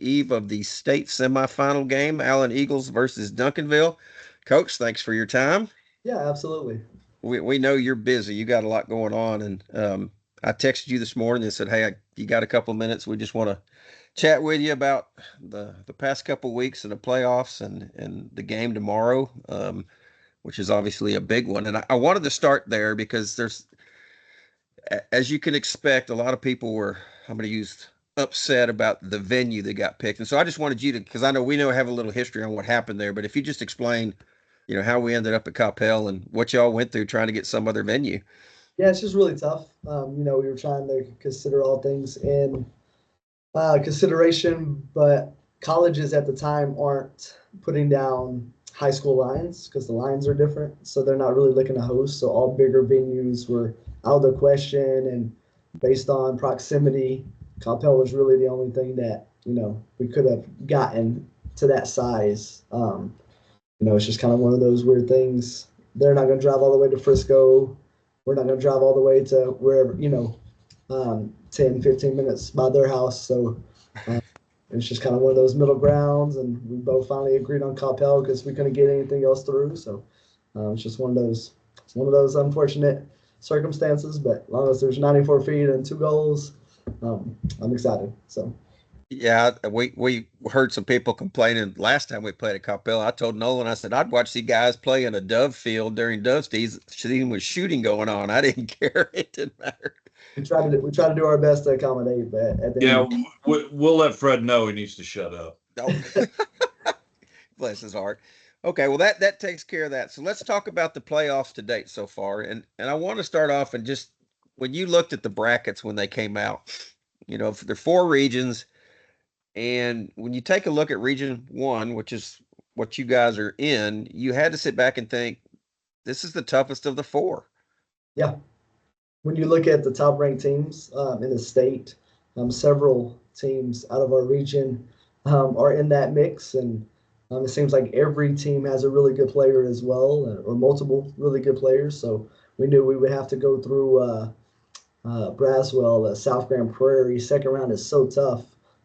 eve of the state semifinal game, Allen Eagles versus Duncanville. Coach, thanks for your time. Yeah, absolutely. We know you're busy. You got a lot going on, and I texted you this morning and said, "Hey, you got a couple of minutes? We just want to chat with you about the past couple of weeks and the playoffs and the game tomorrow, which is obviously a big one." And I wanted to start there because as you can expect, a lot of people were, I'm going to use upset about the venue that got picked. And so I just wanted you to, because I know we know have a little history on what happened there, but if you just explain, how we ended up at Coppell and what y'all went through trying to get some other venue. Yeah, it's just really tough. We were trying to consider all things in consideration, but colleges at the time aren't putting down high school lines because the lines are different. So they're not really looking to host. So all bigger venues were out of the question. And based on proximity, Coppell was really the only thing that, we could have gotten to that size. It's just kind of one of those weird things. They're not going to drive all the way to Frisco. We're not going to drive all the way to wherever, 10, 15 minutes by their house. So it's just kind of one of those middle grounds. And we both finally agreed on Coppell because we couldn't get anything else through. So it's just one of those unfortunate circumstances. But as long as there's 94 feet and 2 goals, I'm excited. So. Yeah, we heard some people complaining last time we played at Coppell. I told Nolan, I said, I'd watch the guys play in a dove field during dove season with shooting going on. I didn't care. It didn't matter. We try to do our best to accommodate, but at the Yeah, end, we'll let Fred know he needs to shut up. Oh, bless his heart. Okay, well that takes care of that. So let's talk about the playoffs to date so far. And I want to start off and just when you looked at the brackets when they came out, there are four regions. And when you take a look at Region 1, which is what you guys are in, you had to sit back and think, this is the toughest of the four. yeah. When you look at the top ranked teams in the state, several teams out of our region are in that mix. And it seems like every team has a really good player as well, or multiple really good players. So we knew we would have to go through Braswell, South Grand Prairie. Second round is so tough.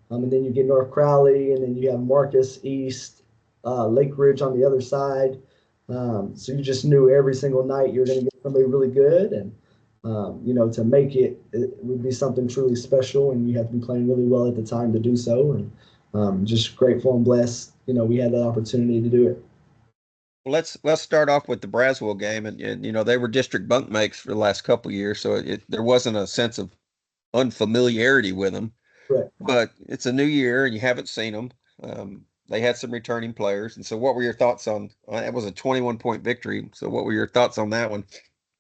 And then you get North Crowley, and then you have Marcus East, Lake Ridge on the other side. So you just knew every single night you were going to get somebody really good. And to make it would be something truly special, and you have to be playing really well at the time to do so. And just grateful and blessed, we had that opportunity to do it. Well, let's start off with the Braswell game, and they were district bunkmates for the last couple of years, so there wasn't a sense of unfamiliarity with them. Correct. But it's a new year, and you haven't seen them. They had some returning players, and so what were your thoughts on? It was a 21-point victory. So what were your thoughts on that one?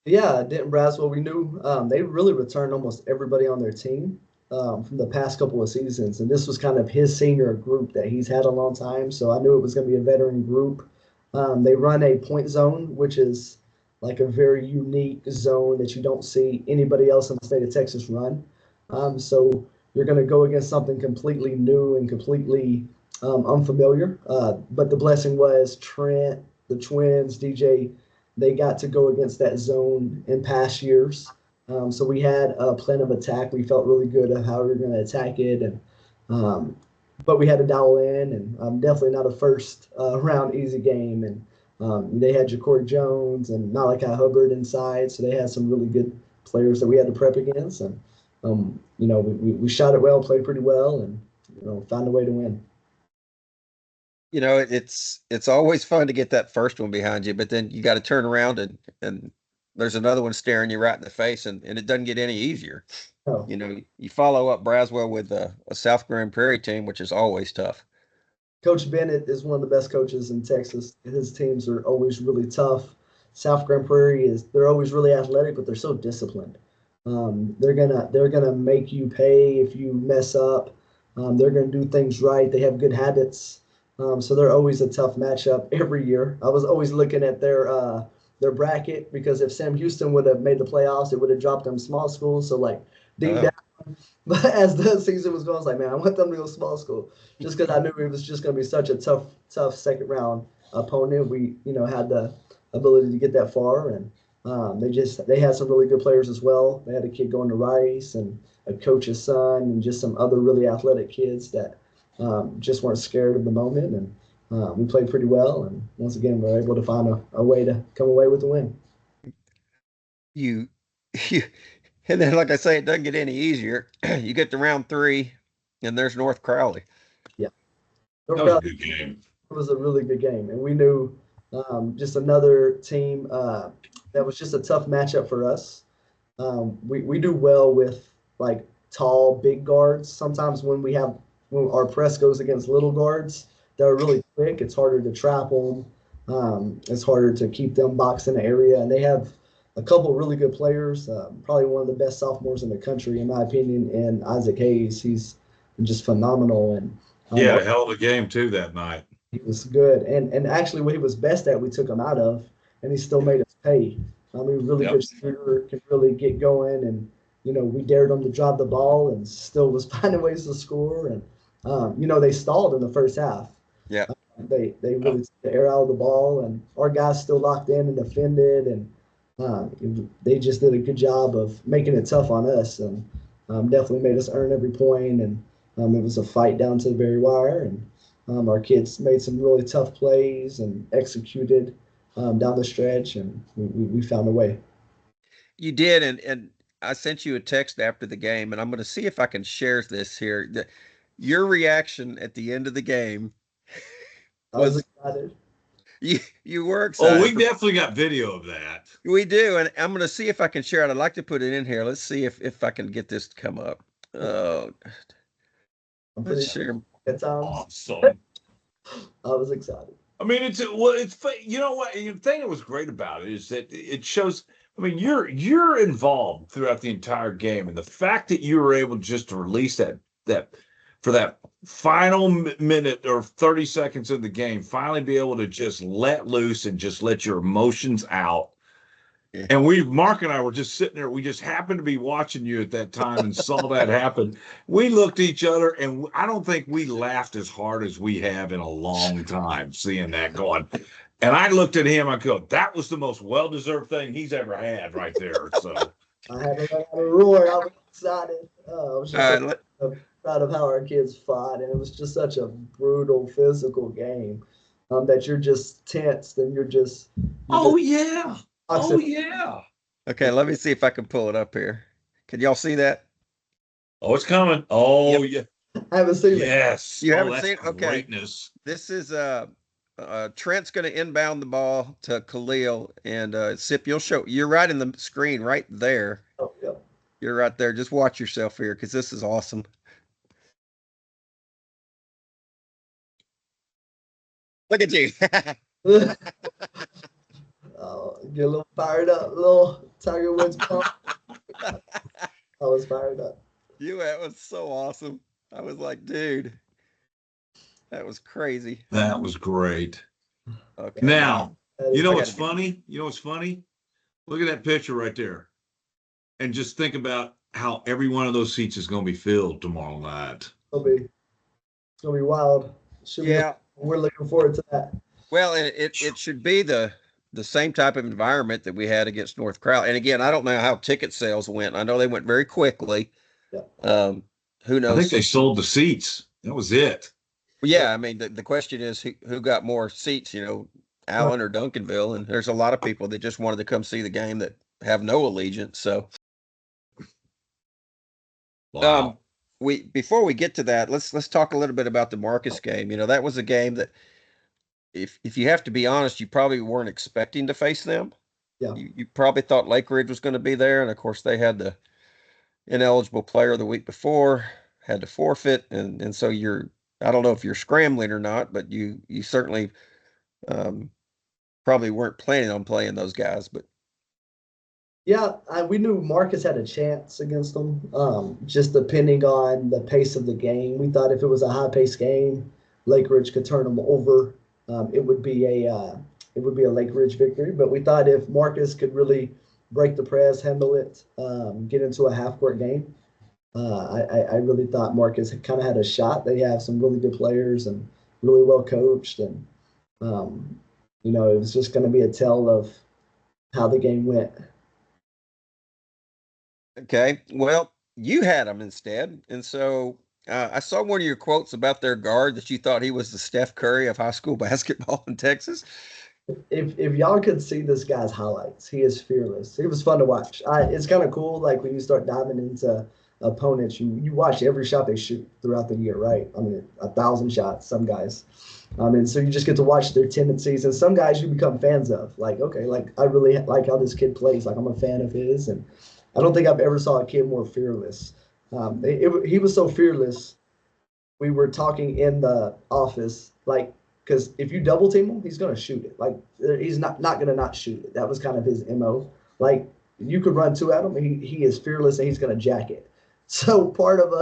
Yeah, Denton Braswell, we knew they really returned almost everybody on their team from the past couple of seasons. And this was kind of his senior group that he's had a long time. So I knew it was going to be a veteran group. They run a point zone, which is like a very unique zone that you don't see anybody else in the state of Texas run. So you're going to go against something completely new and completely unfamiliar. But the blessing was Trent, the twins, DJ, they got to go against that zone in past years. So we had a plan of attack. We felt really good at how we were going to attack it. But we had to dial in, and definitely not a first round easy game. And they had Ja'Cory Jones and Malachi Hubbard inside. So they had some really good players that we had to prep against. And, we shot it well, played pretty well, and, found a way to win. It's always fun to get that first one behind you, but then you got to turn around and there's another one staring you right in the face, and it doesn't get any easier. Oh. You follow up Braswell with a South Grand Prairie team, which is always tough. Coach Bennett is one of the best coaches in Texas. His teams are always really tough. South Grand Prairie they're always really athletic, but they're so disciplined. They're gonna make you pay if you mess up. They're gonna do things right. They have good habits. So they're always a tough matchup every year. I was always looking at their bracket because if Sam Houston would have made the playoffs, it would have dropped them small schools. So like deep down, but as the season was going, I was like, man, I want them to go small school just because I knew it was just going to be such a tough second round opponent. We had the ability to get that far, and they had some really good players as well. They had a kid going to Rice and a coach's son and just some other really athletic kids that just weren't scared of the moment, and we played pretty well. And once again, we were able to find a way to come away with the win. You, you, and then like I say, it doesn't get any easier. You get to round 3, and there's North Crowley. Yeah, That was a good game. it was a really good game, and we knew just another team that was just a tough matchup for us. We do well with like tall, big guards. Sometimes when our press goes against little guards that are really quick, it's harder to trap them. It's harder to keep them boxed in the area, and they have a couple really good players. Probably one of the best sophomores in the country, in my opinion, and Isaac Hayes. He's just phenomenal, and He had a hell of a game too that night. he was good. And actually, what he was best at, we took him out of, and he still made us pay. I mean, really Yep. good shooter, can really get going, and we dared him to drop the ball, and still was finding ways to score. And they stalled in the first half. Yeah. They really took the air out of the ball, and our guys still locked in and defended, and they just did a good job of making it tough on us, and definitely made us earn every point. And it was a fight down to the very wire, and our kids made some really tough plays and executed down the stretch, and we found a way. You did, and I sent you a text after the game, and I'm going to see if I can share this here. Your reaction at the end of the game I was excited. you were excited. Oh, we definitely got video of that. We do, and I'm going to see if I can share it. I'd like to put it in here. Let's see if I can get this to come up. Oh, I'm pretty let's share. at times. Awesome. I was excited. I mean, it's you know what? The thing that was great about it is that it shows. I mean, you're involved throughout the entire game, and the fact that you were able just to release that for that final minute or 30 seconds of the game, finally be able to just let loose and just let your emotions out. Yeah. And Mark and I were just sitting there. We just happened to be watching you at that time and saw that happen. We looked at each other, and I don't think we laughed as hard as we have in a long time seeing that going. And I looked at him. I go, that was the most well-deserved thing he's ever had right there. So I had to let out a roar. I was excited. I was just proud of how our kids fought, and it was just such a brutal physical game that you're just tensed and you're just. Yeah. Oh, yeah. Okay, let me see if I can pull it up here. Can y'all see that? Oh, it's coming. Oh, Yep. Yeah. I haven't seen it. Yes. You haven't seen it? Okay. Greatness. This is Trent's going to inbound the ball to Khalil, and Sip, you're right in the screen right there. Oh, yeah. You're right there. Just watch yourself here because this is awesome. Look at you. Get a little fired up, little Tiger Woods pump. I was fired up. That was so awesome. I was like, dude, that was crazy. That was great. Okay. Now, you know what's funny? Look at that picture right there. And just think about how every one of those seats is going to be filled tomorrow night. It's gonna be wild. We're looking forward to that. Well, it should be the same type of environment that we had against North Crowley. And again, I don't know how ticket sales went. I know they went very quickly. Yeah. Who knows? I think they sold the seats. That was it. Well, yeah, I mean, the question is who got more seats, Allen or Duncanville. And there's a lot of people that just wanted to come see the game that have no allegiance. So, wow. Before we get to that, let's talk a little bit about the Marcus game. That was a game that if you have to be honest, you probably weren't expecting to face them. Yeah. You probably thought Lake Ridge was going to be there, and of course they had the ineligible player the week before, had to forfeit, and so I don't know if you're scrambling or not, but you certainly probably weren't planning on playing those guys. But yeah, we knew Marcus had a chance against them. Just depending on the pace of the game, we thought if it was a high-paced game, Lake Ridge could turn them over. It would be a Lake Ridge victory. But we thought if Marcus could really break the press, handle it, get into a half-court game, I really thought Marcus kind of had a shot. They have some really good players and really well coached, and it was just going to be a tell of how the game went. okay, well, you had them instead, and so I saw one of your quotes about their guard that you thought he was the Steph Curry of high school basketball in Texas. If y'all could see this guy's highlights, he is fearless. It was fun to watch. It's kind of cool. Like when you start diving into opponents, you watch every shot they shoot throughout the year, right? I mean, 1,000 shots. Some guys. And so you just get to watch their tendencies, and some guys you become fans of. Like, okay, like I really like how this kid plays. Like I'm a fan of his, and I don't think I've ever saw a kid more fearless. He was so fearless. We were talking in the office, like, because if you double team him, he's gonna shoot it. Like he's not gonna not shoot it. That was kind of his mo. Like you could run two at him, he is fearless and he's gonna jack it. So part of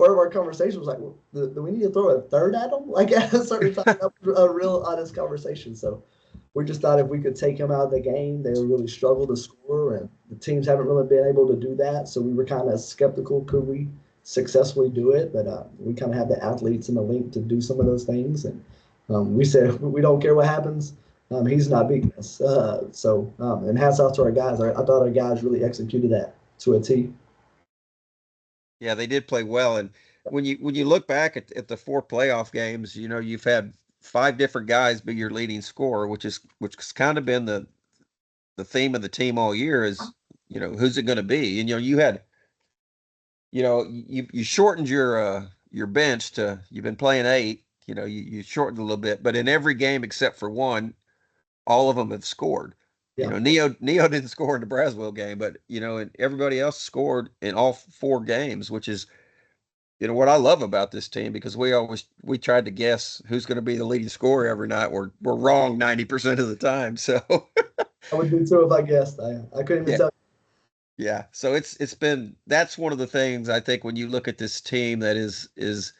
our conversation was like, well, do we need to throw a third at him? Like at a certain time, that was a real honest conversation. So we just thought if we could take him out of the game, they would really struggle to score, and the teams haven't really been able to do that. So we were kind of skeptical, could we successfully do it? But we kind of have the athletes and the link to do some of those things, and we said we don't care what happens. He's not beating us. And hats off to our guys. I thought our guys really executed that to a T. Yeah, they did play well. And when you look back at the four playoff games, you've had five different guys be your leading scorer, which has kind of been the theme of the team all year is, who's it going to be? And you had, you shortened your bench to you've been playing eight. You shortened a little bit, but in every game except for one, all of them have scored. Yeah. Neo didn't score in the Braswell game, but and everybody else scored in all four games, which is what I love about this team, because we tried to guess who's going to be the leading scorer every night. We're wrong 90% of the time. So I would do too if I guessed. I couldn't even yeah, tell. yeah. So that's one of the things I think when you look at this team that is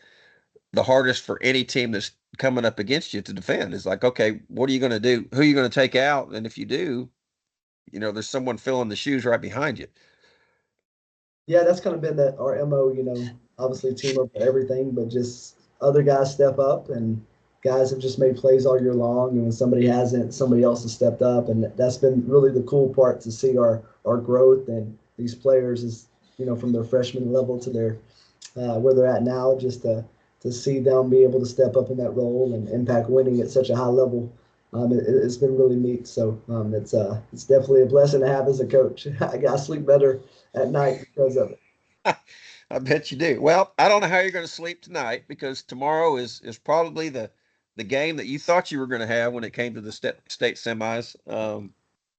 the hardest for any team that's coming up against you to defend is like, okay, what are you going to do? Who are you going to take out? And if you do, there's someone filling the shoes right behind you. Yeah, that's kind of been our MO, obviously team up for everything, but just other guys step up, and guys have just made plays all year long. And when somebody hasn't, somebody else has stepped up. And that's been really the cool part to see our growth and these players is, from their freshman level to their where they're at now, just to see them be able to step up in that role and impact winning at such a high level. It's been really neat. So it's definitely a blessing to have as a coach. I got to sleep better at night because of it. I bet you do. Well, I don't know how you're going to sleep tonight, because tomorrow is probably the game that you thought you were going to have when it came to the state semis.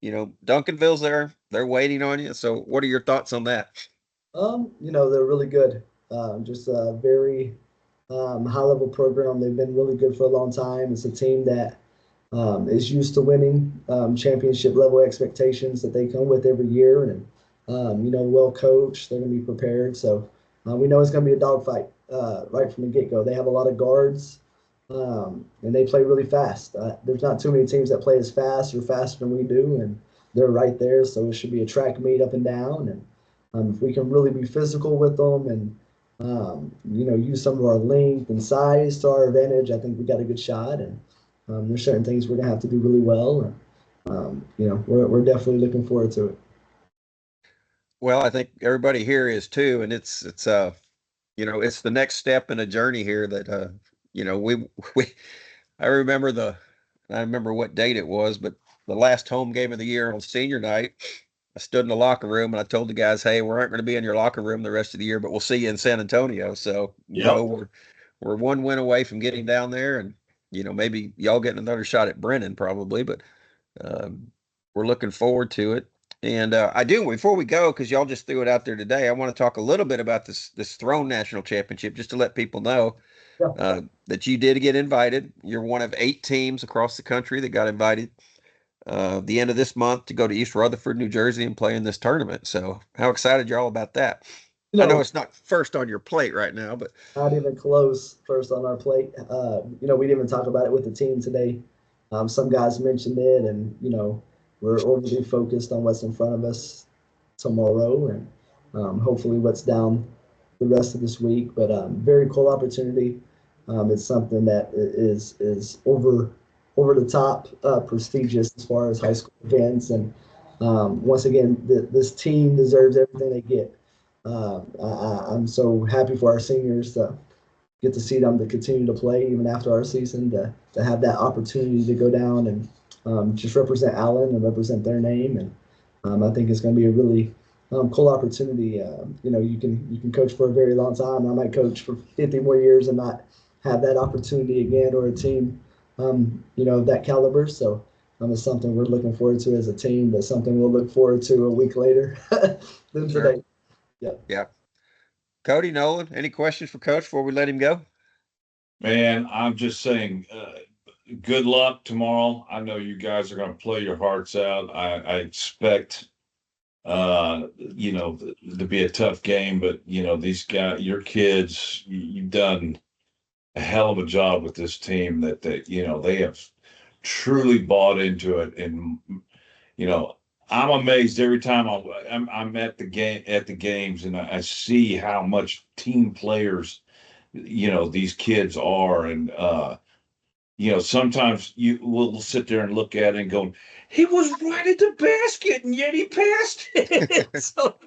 Duncanville's there; they're waiting on you. So, what are your thoughts on that? They're really good. Just a very high level program. They've been really good for a long time. It's a team that is used to winning championship level expectations that they come with every year, and well coached. They're going to be prepared. So we know it's going to be a dogfight right from the get go. They have a lot of guards, and they play really fast. There's not too many teams that play as fast or faster than we do, and they're right there. So it should be a track meet up and down. And if we can really be physical with them and use some of our length and size to our advantage, I think we got a good shot. And there's certain things we're gonna have to do really well. And we're definitely looking forward to it. Well, I think everybody here is too, and it's it's the next step in a journey here that we I remember I remember what date it was, but the last home game of the year on senior night, I stood in the locker room and I told the guys, "Hey, we aren't going to be in your locker room the rest of the year, but we'll see you in San Antonio." So, Yep. we're one win away from getting down there, and maybe y'all getting another shot at Brennan probably, but um, we're looking forward to it. And I do, before we go, because y'all just threw it out there today, I want to talk a little bit about this Throne National Championship, just to let people know Yeah. that you did get invited. You're one of 8 teams across the country that got invited the end of this month to go to East Rutherford, New Jersey, and play in this tournament. So, how excited you're all about that? You I know know, it's not first on your plate right now, but not even close first on our plate. We didn't even talk about it with the team today. Some guys mentioned it, and we're overly focused on what's in front of us tomorrow, and hopefully what's down the rest of this week. But very cool opportunity. It's something that is over the top prestigious as far as high school events, and once again, this team deserves everything they get. I'm so happy for our seniors to get to see them to continue to play even after our season, to have that opportunity to go down and just represent Allen and represent their name. And I think it's going to be a really cool opportunity. You can coach for a very long time. I might coach for 50 more years and not have that opportunity again, or a team, of that caliber. So it's something we're looking forward to as a team, but something we'll look forward to a week later than Sure. today. Yeah. Yeah. Cody, Nolan, any questions for Coach before we let him go? Man, I'm just saying, good luck tomorrow. I know you guys are going to play your hearts out. I expect, to be a tough game, but these guys, your kids, you've done a hell of a job with this team. That they have truly bought into it, and you know, I'm amazed every time I'm at the games, and I see how much team players these kids are. And sometimes you will sit there and look at it and go, he was right at the basket and yet he passed it. So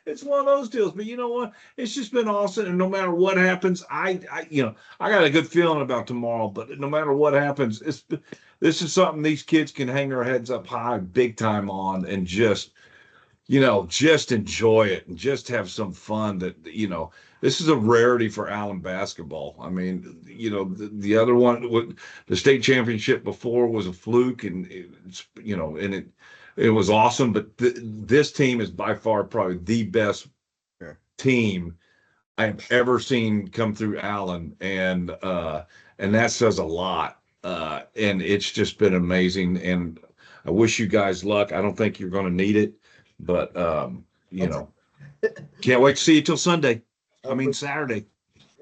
it's one of those deals. But you know what, it's just been awesome. And no matter what happens, I got a good feeling about tomorrow. But no matter what happens, this is something these kids can hang their heads up high big time on, and just enjoy it and just have some fun. This is a rarity for Allen basketball. I mean, the other one, the state championship before, was a fluke, and it was awesome. But this team is by far probably the best team I've ever seen come through Allen, and that says a lot. And it's just been amazing. And I wish you guys luck. I don't think you're going to need it, but can't wait to see you till Sunday. Saturday.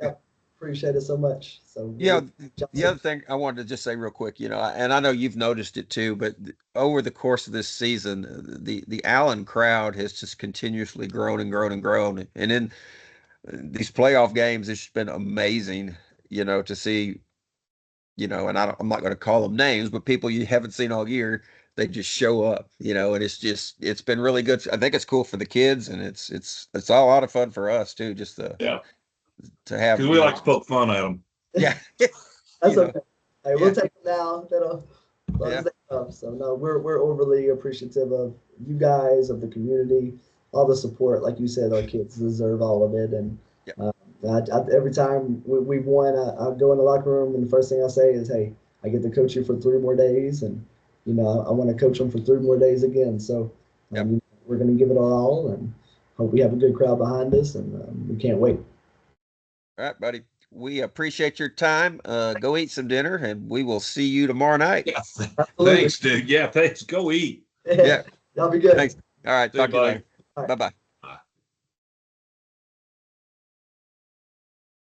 Yeah, appreciate it so much. So Yeah, the other thing I wanted to just say real quick, and I know you've noticed it too, but over the course of this season, the Allen crowd has just continuously grown and grown and grown. And in these playoff games, it's been amazing, to see, and I'm not going to call them names, but people you haven't seen all year, they just show up, and it's been really good. I think it's cool for the kids, and it's all a lot of fun for us too, just Yeah, to have, because we like to poke fun at them. yeah. That's You okay. Hey, we'll take them now. As long Yeah. as they come. So no, we're overly appreciative of you guys, of the community, all the support. Like you said, our kids deserve all of it. And Yeah. every time we've won, I go in the locker room and the first thing I say is, "Hey, I get to coach you for 3 more days, and I want to coach them for 3 more days again." So Yep. we're going to give it all, and hope we have a good crowd behind us, and we can't wait. All right, buddy. We appreciate your time. Go eat some dinner, and we will see you tomorrow night. Yeah. Absolutely. Thanks, dude. Yeah, thanks. Go eat. Yeah. Y'all be good. Thanks. All right. See you, Talk to you buddy. later. All right. Bye-bye.